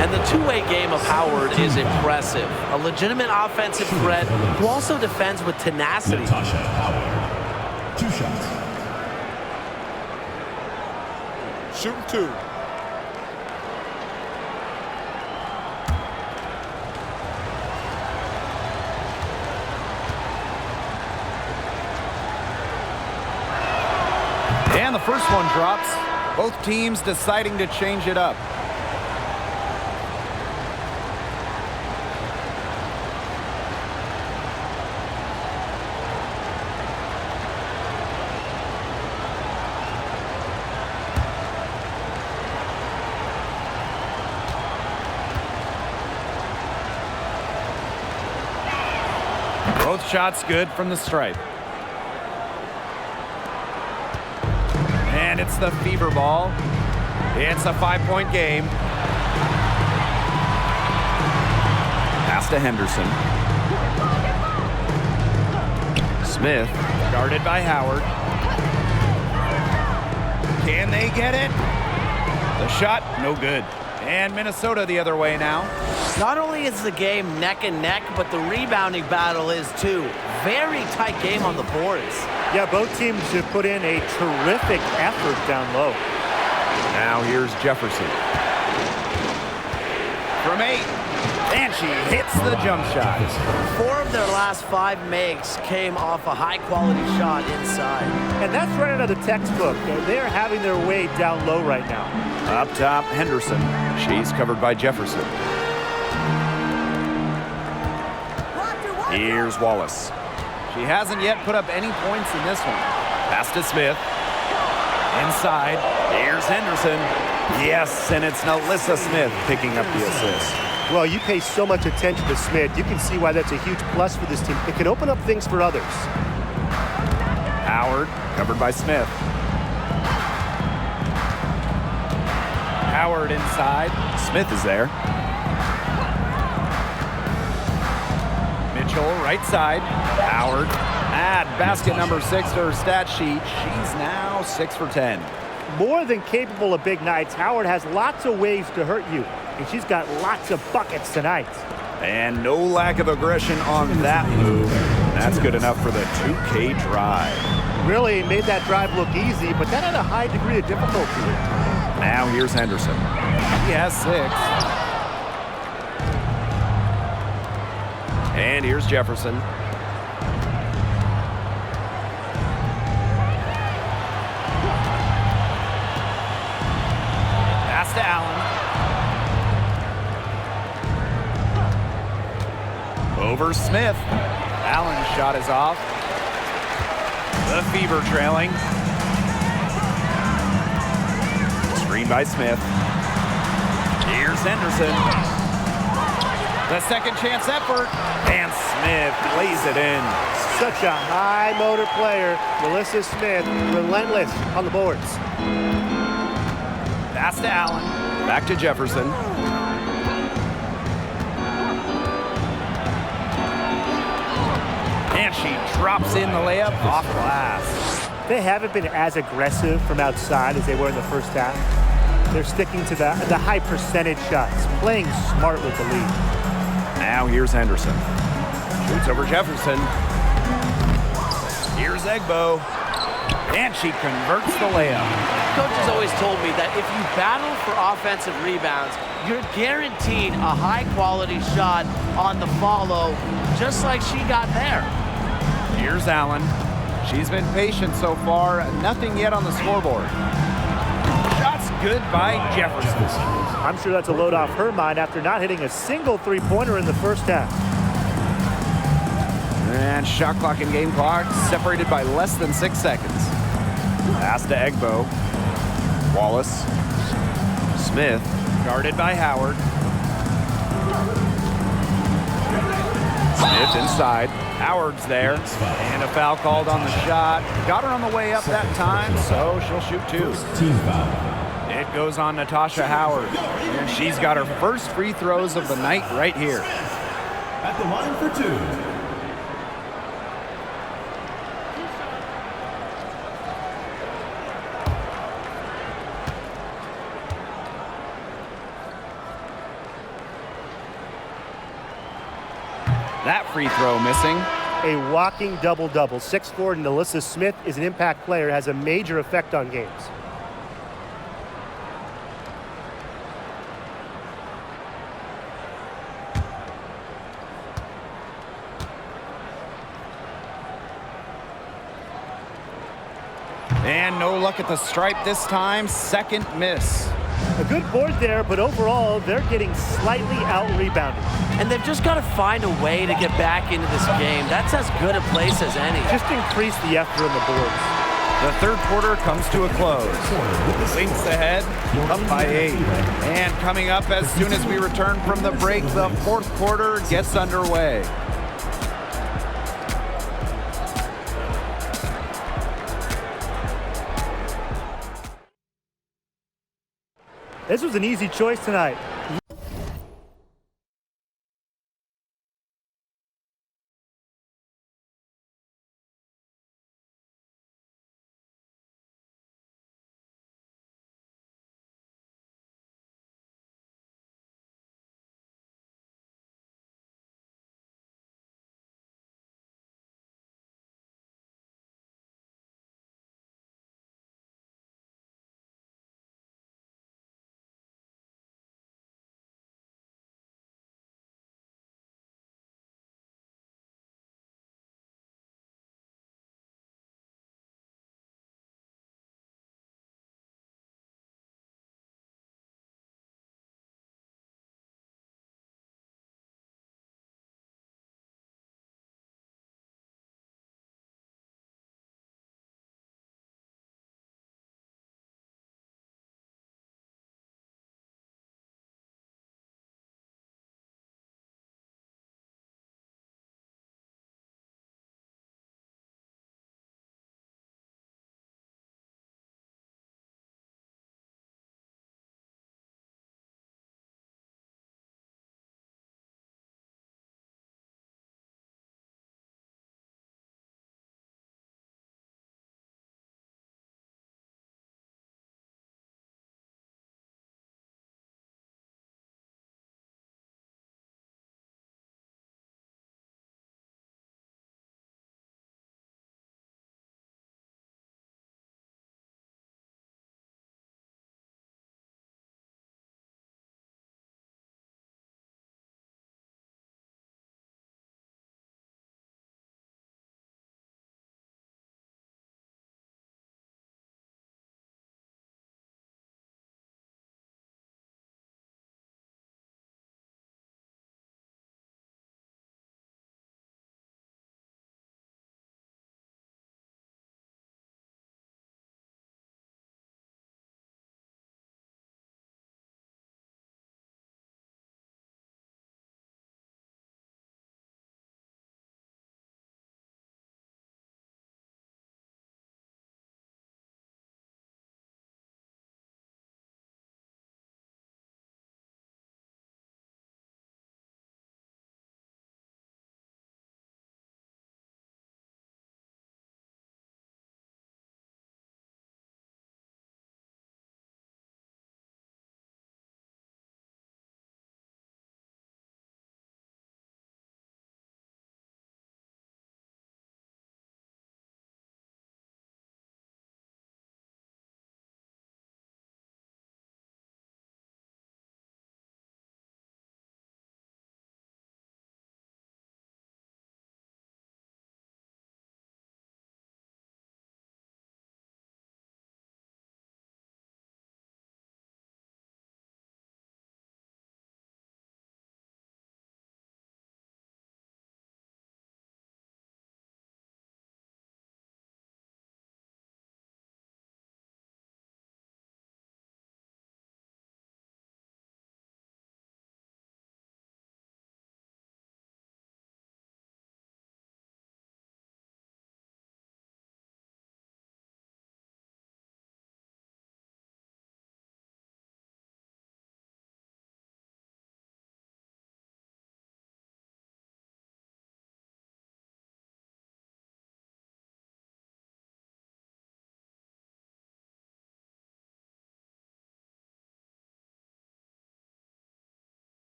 And the two-way game of Howard is impressive. A legitimate offensive threat who also defends with tenacity. Natasha Howard. 2 shots. Shooting 2. And the first one drops. Both teams deciding to change it up. Both shots good from the stripe. And it's the Fever ball. It's a 5-point game. Pass to Henderson. Smith, guarded by Howard. Can they get it? The shot, no good. And Minnesota the other way now. Not only is the game neck and neck, but the rebounding battle is too. Very tight game on the boards. Yeah, both teams have put in a terrific effort down low. Now here's Jefferson. From 8. And she hits the jump shot. 4 of their last 5 makes came off a high-quality shot inside. And that's right out of the textbook. They're having their way down low right now. Up top, Henderson. She's covered by Jefferson. Here's Wallace. She hasn't yet put up any points in this one. Pass to Smith. Inside. Here's Henderson. Yes, and it's Alyssa Smith picking up the assist. Well, you pay so much attention to Smith. You can see why that's a huge plus for this team. It can open up things for others. Howard, covered by Smith. Howard inside. Smith is there. Mitchell, right side. Howard. Add basket number 6 to her stat sheet. She's now 6 for 10. More than capable of big nights, Howard has lots of ways to hurt you, and she's got lots of buckets tonight. And no lack of aggression on that move. That's good enough for the 2K drive. Really made that drive look easy, but that had a high degree of difficulty. Now here's Henderson. He has 6. And here's Jefferson. Pass to Allen. Over Smith. Allen's shot is off. The Fever trailing. Screen by Smith. Here's Henderson. The second chance effort. And Smith lays it in. Such a high motor player. Alyssa Smith, relentless on the boards. Pass to Allen. Back to Jefferson. And she drops in the layup off glass. They haven't been as aggressive from outside as they were in the first half. They're sticking to the high percentage shots, playing smart with the lead. Now here's Henderson. Shoots over Jefferson. Here's Egbo. And she converts the layup. Coach has always told me that if you battle for offensive rebounds, you're guaranteed a high-quality shot on the follow, just like she got there. Here's Allen. She's been patient so far. Nothing yet on the scoreboard. Shot's good by Jefferson. I'm sure that's a load off her mind after not hitting a single three-pointer in the first half. And shot clock and game clock separated by less than 6 seconds. Pass to Egbo. Wallace. Smith, guarded by Howard. Smith inside. Howard's there. And a foul called on the shot. Got her on the way up that time, so she'll shoot 2. Team foul. It goes on Natasha Howard. And she's got her first free throws of the night right here. At the line for 2. That free throw missing. A walking double-double. 6'4" Nalissa Smith is an impact player, has a major effect on games. And no luck at the stripe this time. Second miss. A good board there, but overall, they're getting slightly out-rebounded. And they've just got to find a way to get back into this game. That's as good a place as any. Just increase the effort on the boards. The third quarter comes to a close. Lynx ahead, up by 8. And coming up as soon as we return from the break, the fourth quarter gets underway. This was an easy choice tonight.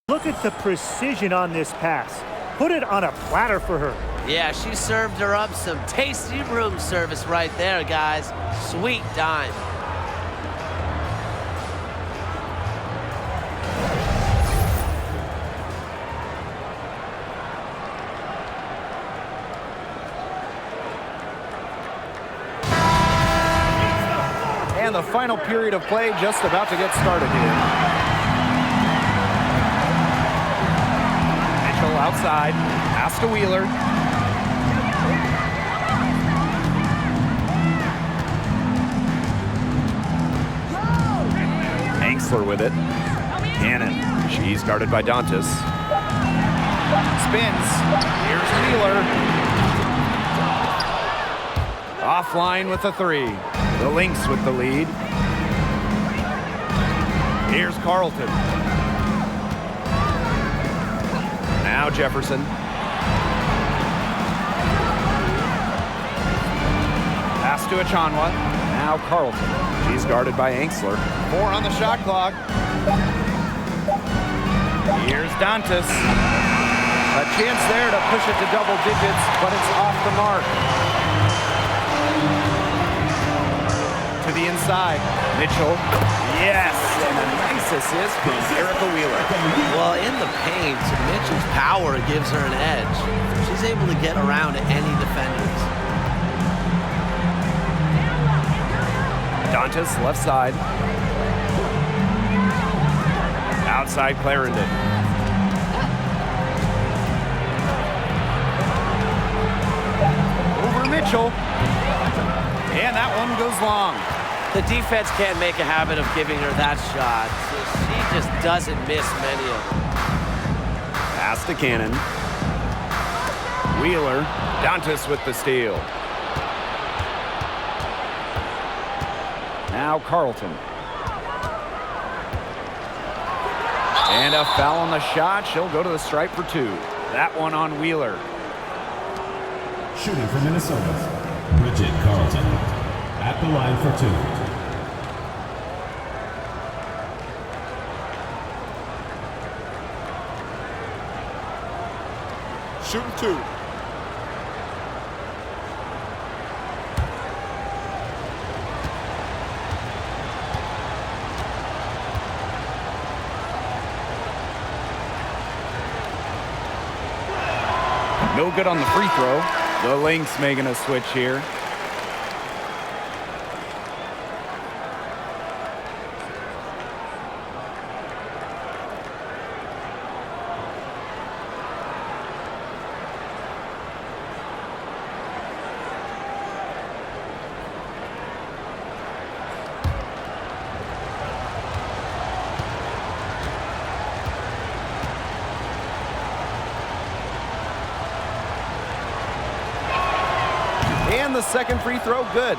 Look at the precision on this pass. Put it on a platter for her. Yeah, she served her up some tasty room service right there, guys. Sweet dime. And the final period of play just about to get started here. Mitchell outside, pass to Wheeler. Angsler with it. Cannon, she's guarded by Dantas. Spins, here's Wheeler. Offline with the three. The Lynx with the lead. Here's Carlton. Now Jefferson. Pass to Achanwa. Now Carlton. She's guarded by Angsler. 4 on the shot clock. Here's Dantas. A chance there to push it to double digits, but it's off the mark. To the inside. Mitchell. Yes, and a nice assist from Erica Wheeler. Well, in the paint, Mitchell's power gives her an edge. She's able to get around any defenders. Dantas, left side. Outside Clarendon. Over Mitchell. And that one goes long. The defense can't make a habit of giving her that shot. She just doesn't miss many of them. Pass to Cannon. Wheeler. Dantas with the steal. Now Carlton. And a foul on the shot. She'll go to the stripe for 2. That one on Wheeler. Shooting for Minnesota, Bridget Carlton. At the line for 2. Shooting 2. No good on the free throw. The Lynx making a switch here. And the second free throw, good.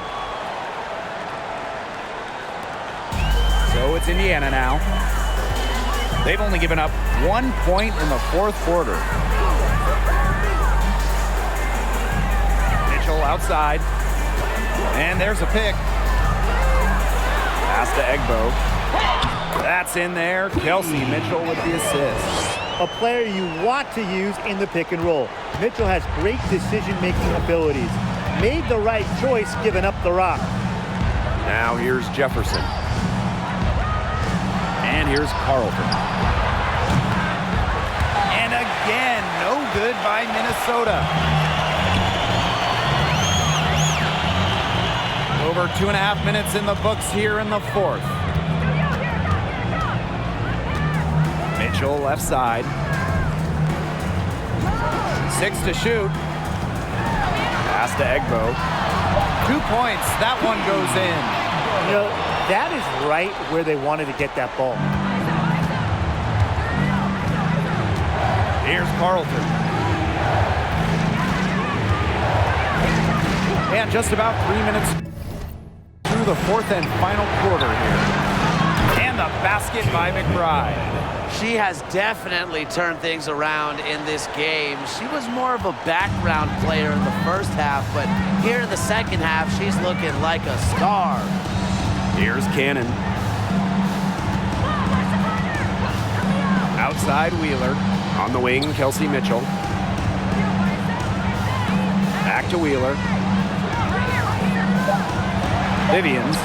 So it's Indiana now. They've only given up 1 point in the 4th quarter. Mitchell outside. And there's a pick. Pass to Egbo. That's in there. Kelsey Mitchell with the assist. A player you want to use in the pick and roll. Mitchell has great decision-making abilities. Made the right choice giving up the rock. Now here's Jefferson. And here's Carlton. And again, no good by Minnesota. Over 2.5 minutes in the books here in the 4th. Mitchell left side. 6 to shoot. Pass to Egbo. 2 points. That one goes in. You know, that is right where they wanted to get that ball. Here's Carlton. And just about 3 minutes through the 4th and final quarter here. And the basket by McBride. She has definitely turned things around in this game. She was more of a background player in the first half, but here in the second half, she's looking like a star. Here's Cannon. Outside Wheeler. On the wing, Kelsey Mitchell. Back to Wheeler. Vivians.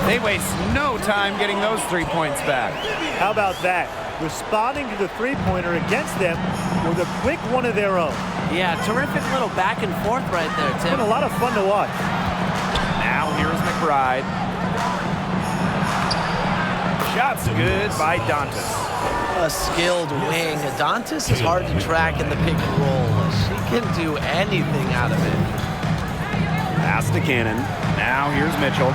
They waste no time getting those 3 points back. How about that? Responding to the three-pointer against them with a quick one of their own. Yeah, terrific little back and forth right there, It's Tim. been a lot of fun to watch. Now here's McBride. Shot's good by Dantas. A skilled wing. Adontis is hard to track in the pick and roll. She can do anything out of it. Pass to Cannon. Now here's Mitchell.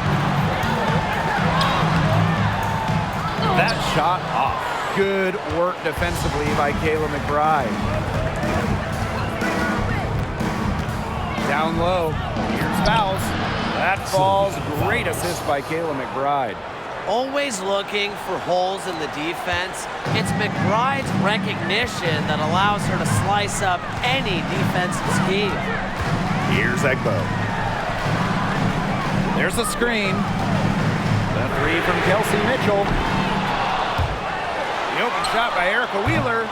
That shot off. Good work defensively by Kayla McBride. Down low. Here's Fouls. That falls. Great assist by Kayla McBride. Always looking for holes in the defense. It's McBride's recognition that allows her to slice up any defensive scheme. Here's Egbo. There's a screen. The three from Kelsey Mitchell. The open shot by Erica Wheeler.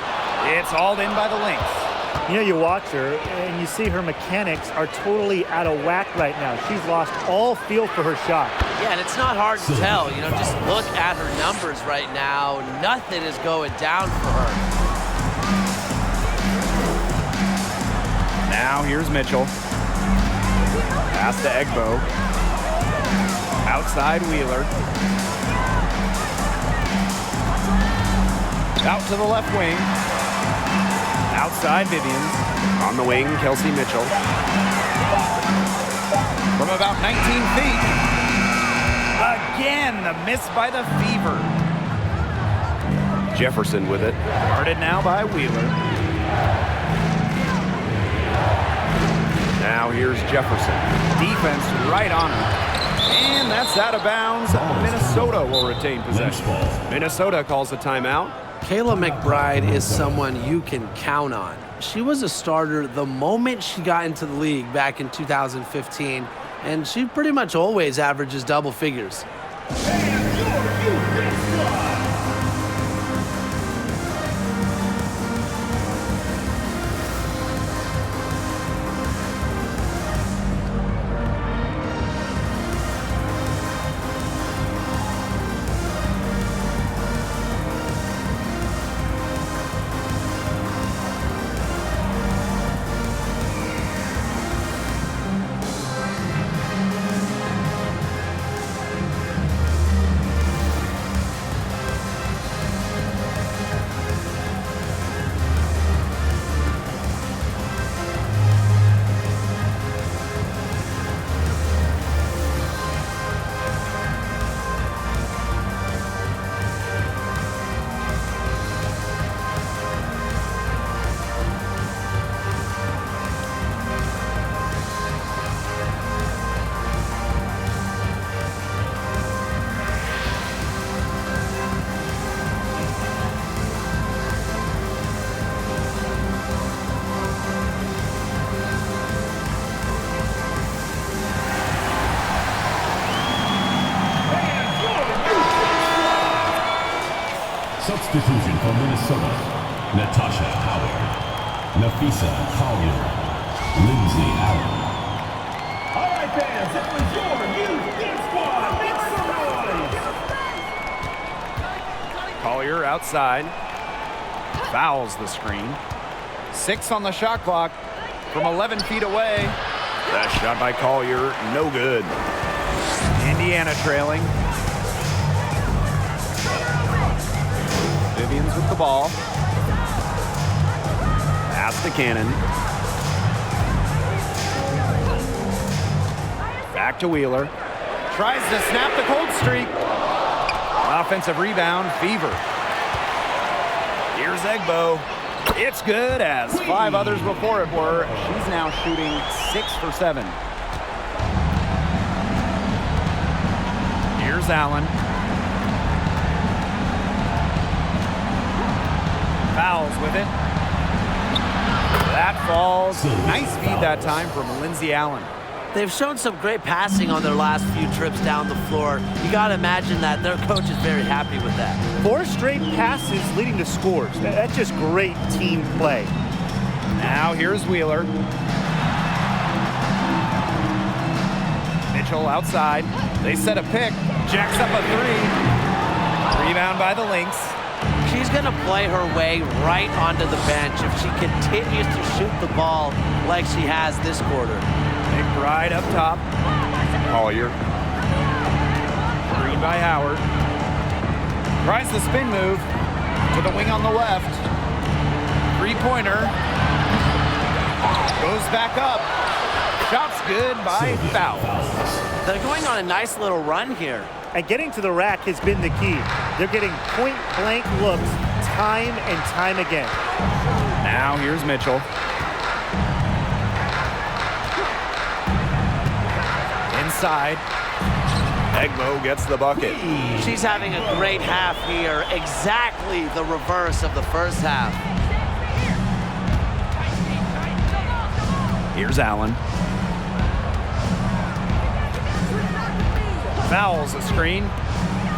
It's hauled in by the Lynx. You know, you watch her and you see her mechanics are totally out of whack right now. She's lost all feel for her shot. Yeah, and it's not hard to tell. You know, just look at her numbers right now. Nothing is going down for her. Now here's Mitchell. Pass to Egbo. Outside Wheeler. Out to the left wing. Outside Vivians. On the wing, Kelsey Mitchell. From about 19 feet. Again, the miss by the Fever. Jefferson with it. Guarded now by Wheeler. Now here's Jefferson. Defense right on her. And that's out of bounds. Minnesota will retain possession. Minnesota calls a timeout. Kayla McBride is someone you can count on. She was a starter the moment she got into the league back in 2015, and she pretty much always averages double figures. Substitution for Minnesota, Natasha Howard, Nafisa Collier, Lindsay Allen. All right, fans, that was your youth Lynx squad. Make some noise. Collier outside. Fouls the screen. 6 on the shot clock from 11 feet away. That shot by Collier, no good. Indiana trailing. Vivians with the ball. Pass to Cannon. Back to Wheeler. Tries to snap the cold streak. Offensive rebound, Fever. Here's Egbo. It's good, as 5 others before it were. She's now shooting 6 for 7. Here's Allen. Fouls with it. That falls. Nice feed that time from Lindsay Allen. They've shown some great passing on their last few trips down the floor. You got to imagine that their coach is very happy with that. 4 straight passes leading to scores. That's just great team play. Now here's Wheeler. Mitchell outside. They set a pick. Jacks up a 3. Rebound by the Lynx. She's going to play her way right onto the bench if she continues to shoot the ball like she has this quarter. McBride up top. Collier. Green by Howard. Tries the spin move to the wing on the left. 3-pointer. Goes back up. Shot's good by Fowles. They're going on a nice little run here. And getting to the rack has been the key. They're getting point-blank looks time and time again. Now here's Mitchell. Inside. Egbo gets the bucket. She's having a great half here, exactly the reverse of the first half. Here's Allen. Fouls a screen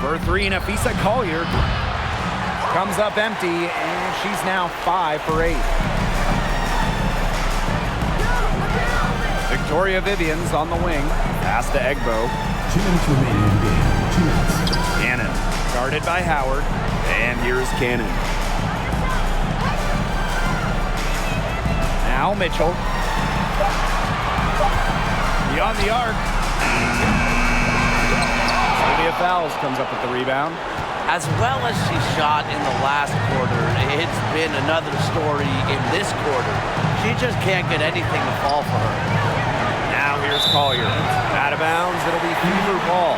for 3. Nafisa Collier comes up empty, and she's now 5 for 8. Victoria Vivian's on the wing. Pass to Egbo. 2 minutes remaining in the game. 2 minutes. Cannon guarded by Howard, and here's Cannon. Now Mitchell. Beyond the arc. Olivia Fowles comes up with the rebound. As well as she shot in the last quarter, it's been another story in this quarter. She just can't get anything to fall for her. Now here's Collier. Out of bounds, it'll be Fever ball.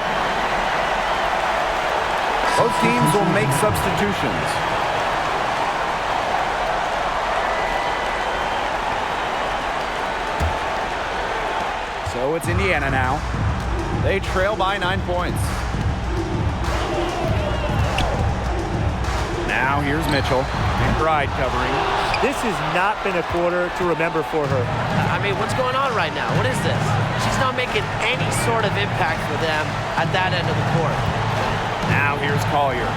Both teams will make substitutions. So it's Indiana now. They trail by 9 points. Now here's Mitchell. McBride covering. This has not been a quarter to remember for her. I mean, what's going on right now? What is this? She's not making any sort of impact for them at that end of the court. Now here's Collier.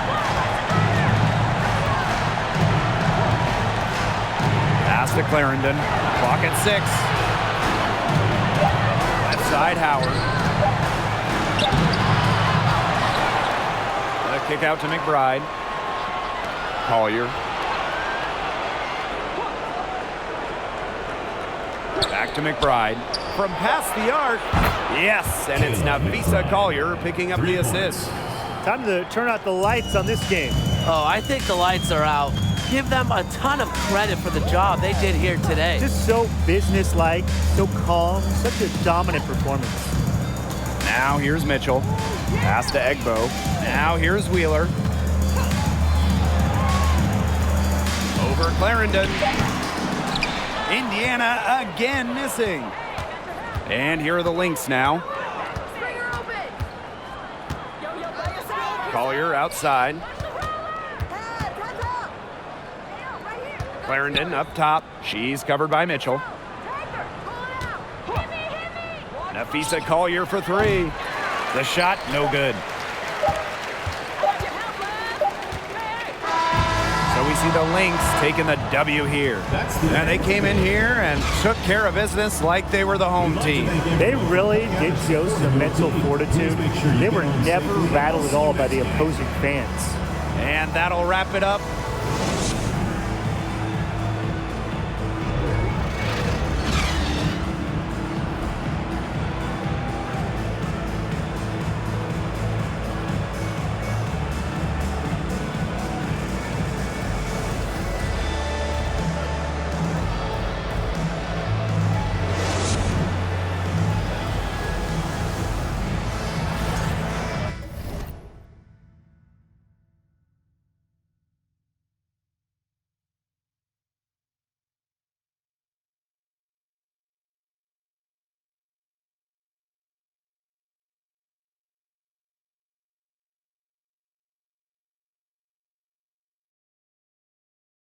Pass to Clarendon. Clock at 6. Left side, Howard. A kick out to McBride. Collier. Back to McBride. From past the arc. Yes, and it's Nafisa Collier picking up the assist. Time to turn out the lights on this game. Oh, I think the lights are out. Give them a ton of credit for the job they did here today. Just so businesslike, so calm, such a dominant performance. Now here's Mitchell. Pass to Egbo. Now here's Wheeler. Over Clarendon. Indiana again missing. And here are the Lynx now. Collier outside. Clarendon up top. She's covered by Mitchell. Nafisa Collier for 3. The shot, no good. So we see the Lynx taking the W here. And they came in here and took care of business like they were the home team. They really did show some mental fortitude. They were never rattled at all by the opposing fans. And that'll wrap it up